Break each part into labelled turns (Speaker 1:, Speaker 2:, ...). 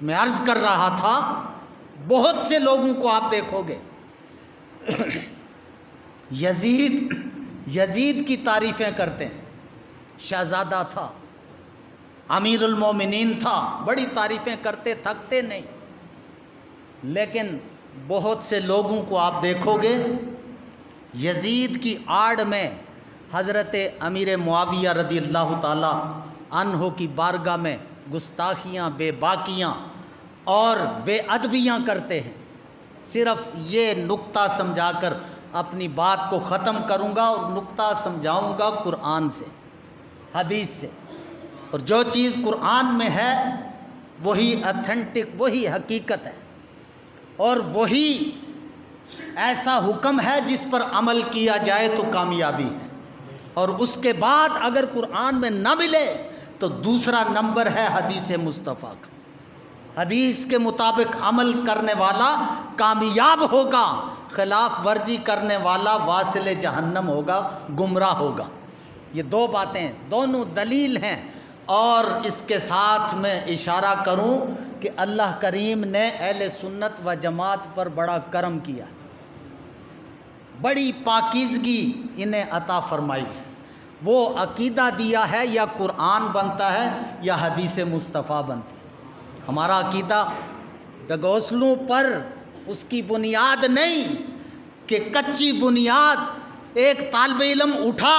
Speaker 1: میں عرض کر رہا تھا بہت سے لوگوں کو آپ دیکھو گے یزید کی تعریفیں کرتے ہیں، شہزادہ تھا، امیر المومنین تھا، بڑی تعریفیں کرتے، تھکتے نہیں. لیکن بہت سے لوگوں کو آپ دیکھو گے یزید کی آڑ میں حضرت امیر معاویہ رضی اللہ تعالی عنہ کی بارگاہ میں گستاخیاں، بے باکیاں اور بے ادبیاں کرتے ہیں. صرف یہ نقطہ سمجھا کر اپنی بات کو ختم کروں گا، اور نقطہ سمجھاؤں گا قرآن سے، حدیث سے. اور جو چیز قرآن میں ہے وہی اتھینٹک، وہی حقیقت ہے، اور وہی ایسا حکم ہے جس پر عمل کیا جائے تو کامیابی ہے. اور اس کے بعد اگر قرآن میں نہ ملے تو دوسرا نمبر ہے حدیث مصطفیٰ کا. حدیث کے مطابق عمل کرنے والا کامیاب ہوگا، خلاف ورزی کرنے والا واصل جہنم ہوگا، گمراہ ہوگا. یہ دو باتیں دونوں دلیل ہیں. اور اس کے ساتھ میں اشارہ کروں کہ اللہ کریم نے اہل سنت و جماعت پر بڑا کرم کیا، بڑی پاکیزگی انہیں عطا فرمائی ہے. وہ عقیدہ دیا ہے یا قرآن بنتا ہے یا حدیث مصطفیٰ بنتی ہے. ہمارا عقیدہ ڈگوسلوں پر اس کی بنیاد نہیں کہ کچی بنیاد ایک طالب علم اٹھا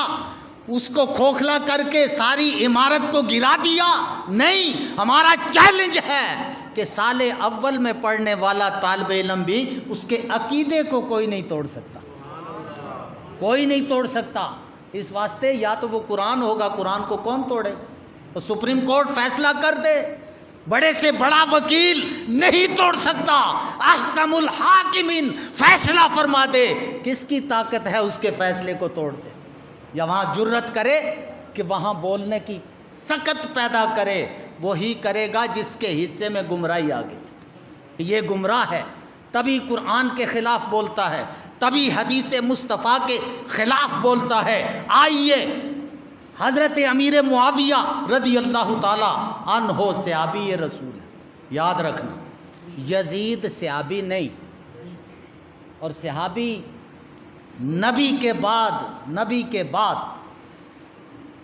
Speaker 1: اس کو کھوکھلا کر کے ساری عمارت کو گرا دیا. نہیں، ہمارا چیلنج ہے کہ سال اول میں پڑھنے والا طالب علم بھی اس کے عقیدے کو کوئی نہیں توڑ سکتا، کوئی نہیں توڑ سکتا. اس واسطے یا تو وہ قرآن ہوگا، قرآن کو کون توڑے؟ اور سپریم کورٹ فیصلہ کر دے، بڑے سے بڑا وکیل نہیں توڑ سکتا. احکم الحاکمین فیصلہ فرما دے، کس کی طاقت ہے اس کے فیصلے کو توڑ دے؟ یا وہاں جرت کرے کہ وہاں بولنے کی سکت پیدا کرے، وہی کرے گا جس کے حصے میں گمراہی آ گئی. یہ گمراہ ہے، تبھی قرآن کے خلاف بولتا ہے، تبھی حدیث مصطفیٰ کے خلاف بولتا ہے. آئیے حضرت امیر معاویہ رضی اللہ تعالی عنہ صحابی رسول ہے. یاد رکھنا، یزید صحابی نہیں، اور صحابی نبی کے بعد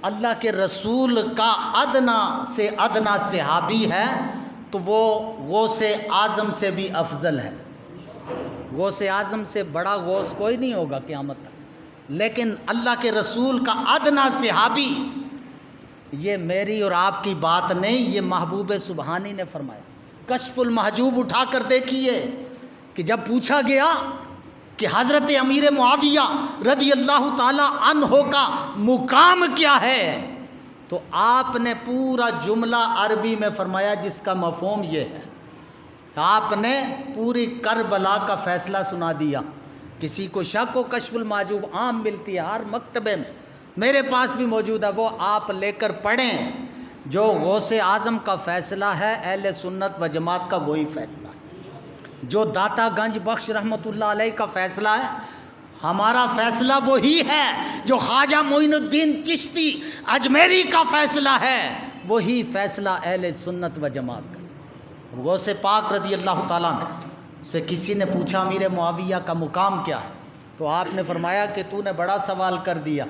Speaker 1: اللہ کے رسول کا ادنا سے ادنا صحابی ہے تو وہ غوث اعظم سے بھی افضل ہے. غوث اعظم سے بڑا غوث کوئی نہیں ہوگا قیامت تک. لیکن اللہ کے رسول کا ادنا صحابی، یہ میری اور آپ کی بات نہیں، یہ محبوب سبحانی نے فرمایا. کشف المحجوب اٹھا کر دیکھیے کہ جب پوچھا گیا کہ حضرت امیر معاویہ رضی اللہ تعالی عنہ کا مقام کیا ہے، تو آپ نے پورا جملہ عربی میں فرمایا جس کا مفہوم یہ ہے. آپ نے پوری کربلا کا فیصلہ سنا دیا. کسی کو شک و کشف المحجوب عام ملتی ہے ہر مکتبے میں، میرے پاس بھی موجود ہے، وہ آپ لے کر پڑھیں. جو غوث اعظم کا فیصلہ ہے اہل سنت و جماعت کا وہی فیصلہ ہے. جو داتا گنج بخش رحمۃ اللہ علیہ کا فیصلہ ہے، ہمارا فیصلہ وہی ہے. جو خواجہ معین الدین چشتی اجمیری کا فیصلہ ہے وہی فیصلہ اہل سنت و جماعت کا. غوث پاک رضی اللہ تعالیٰ سے کسی نے پوچھا امیر معاویہ کا مقام کیا ہے، تو آپ نے فرمایا کہ تو نے بڑا سوال کر دیا،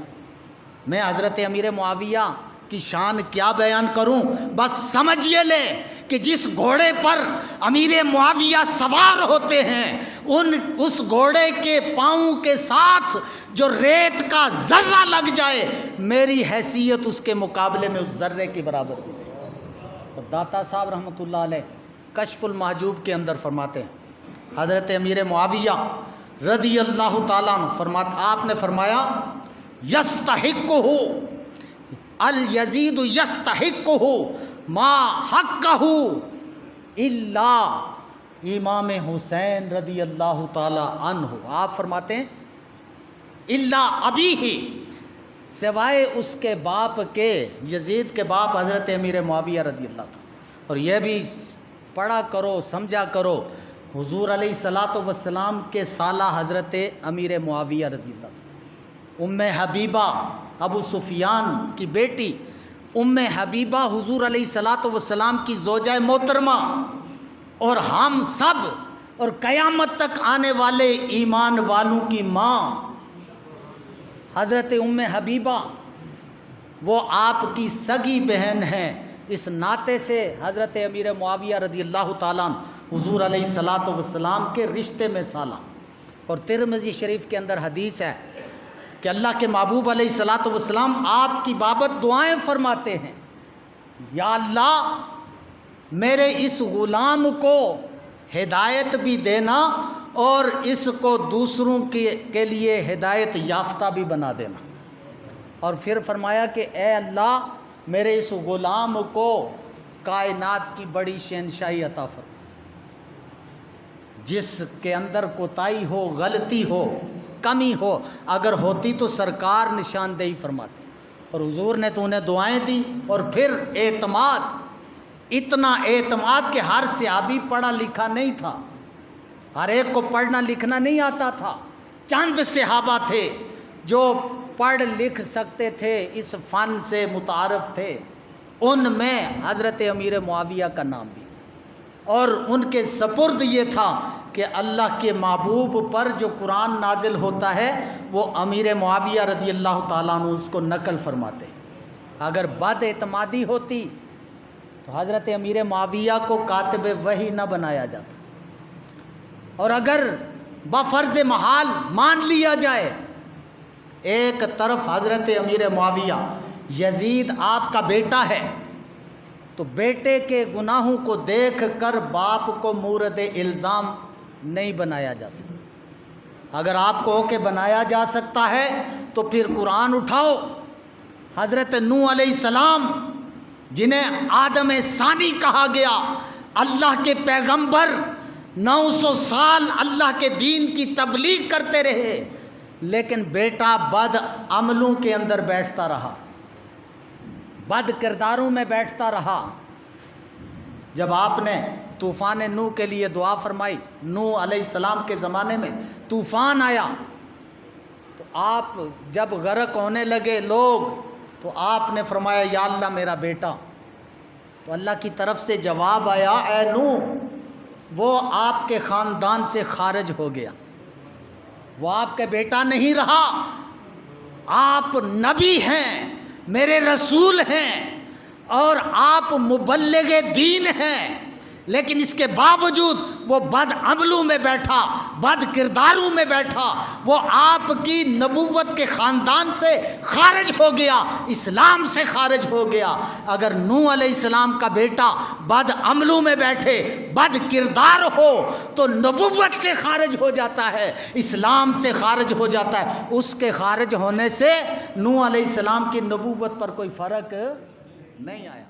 Speaker 1: میں حضرت امیر معاویہ کی شان کیا بیان کروں. بس سمجھیے لے کہ جس گھوڑے پر امیر معاویہ سوار ہوتے ہیں اس گھوڑے کے پاؤں کے ساتھ جو ریت کا ذرہ لگ جائے، میری حیثیت اس کے مقابلے میں اس ذرے کی برابر ہے. اور داتا صاحب رحمۃ اللہ علیہ کشف المحجوب کے اندر فرماتے ہیں حضرت امیر معاویہ رضی اللہ تعالیٰ عنہ آپ نے فرمایا یستحقہ الیزید یستحقہ ما حقہ الا امام حسین رضی اللہ تعالی عنہ. آپ فرماتے ہیں الا ابیہ، سوائے اس کے باپ کے، یزید کے باپ حضرت امیر معاویہ رضی اللہ تعالی. اور یہ بھی پڑھا کرو، سمجھا کرو، حضور علیہ الصلاۃ والسلام کے سالہ حضرت امیر معاویہ رضی اللہ تعالی، ام حبیبہ ابو سفیان کی بیٹی ام حبیبہ حضور علیہ الصلاۃ والسلام کی زوجہ محترمہ، اور ہم سب اور قیامت تک آنے والے ایمان والوں کی ماں حضرت ام حبیبہ وہ آپ کی سگی بہن ہیں۔ اس ناطے سے حضرت امیر معاویہ رضی اللہ تعالیٰ عنہ حضور علیہ الصلاۃ والسلام کے رشتے میں سالہ۔ اور ترمذی شریف کے اندر حدیث ہے کہ اللہ کے محبوب علیہ الصلاۃ والسلام آپ کی بابت دعائیں فرماتے ہیں، یا اللہ میرے اس غلام کو ہدایت بھی دینا اور اس کو دوسروں کے لیے ہدایت یافتہ بھی بنا دینا۔ اور پھر فرمایا کہ اے اللہ میرے اس غلام کو کائنات کی بڑی شہنشاہی عطا فرما، جس کے اندر کوتاہی ہو، غلطی ہو، کمی ہو، اگر ہوتی تو سرکار نشاندہی فرماتے، اور حضور نے تو انہیں دعائیں دی۔ اور پھر اعتماد، اتنا اعتماد کہ ہر صحابی پڑھا لکھا نہیں تھا، ہر ایک کو پڑھنا لکھنا نہیں آتا تھا، چند صحابہ تھے جو پڑھ لکھ سکتے تھے، اس فن سے متعارف تھے، ان میں حضرت امیر معاویہ کا نام بھی، اور ان کے سپرد یہ تھا کہ اللہ کے محبوب پر جو قرآن نازل ہوتا ہے وہ امیر معاویہ رضی اللہ تعالیٰ عنہ اس کو نقل فرماتے۔ اگر بد اعتمادی ہوتی تو حضرت امیر معاویہ کو کاتب وحی نہ بنایا جاتا، اور اگر بفرض محال مان لیا جائے ایک طرف حضرت امیر معاویہ یزید آپ کا بیٹا ہے تو بیٹے کے گناہوں کو دیکھ کر باپ کو مورد الزام نہیں بنایا جا سکتا۔ اگر آپ کو کہ بنایا جا سکتا ہے تو پھر قرآن اٹھاؤ، حضرت نوح علیہ السلام جنہیں آدم ثانی کہا گیا، اللہ کے پیغمبر 900 سال اللہ کے دین کی تبلیغ کرتے رہے، لیکن بیٹا بد عملوں کے اندر بیٹھتا رہا، بد کرداروں میں بیٹھتا رہا۔ جب آپ نے طوفان نوح کے لیے دعا فرمائی، نوح علیہ السلام کے زمانے میں طوفان آیا تو آپ جب غرق ہونے لگے لوگ تو آپ نے فرمایا یا اللہ میرا بیٹا، تو اللہ کی طرف سے جواب آیا اے نوح وہ آپ کے خاندان سے خارج ہو گیا، وہ آپ کا بیٹا نہیں رہا، آپ نبی ہیں، میرے رسول ہیں، اور آپ مبلغ دین ہیں، لیکن اس کے باوجود وہ بد عملوں میں بیٹھا، بد کرداروں میں بیٹھا، وہ آپ کی نبوت کے خاندان سے خارج ہو گیا، اسلام سے خارج ہو گیا۔ اگر نوح علیہ السلام کا بیٹا بد عملوں میں بیٹھے، بد کردار ہو تو نبوت سے خارج ہو جاتا ہے، اسلام سے خارج ہو جاتا ہے۔ اس کے خارج ہونے سے نوح علیہ السلام کی نبوت پر کوئی فرق نہیں آیا۔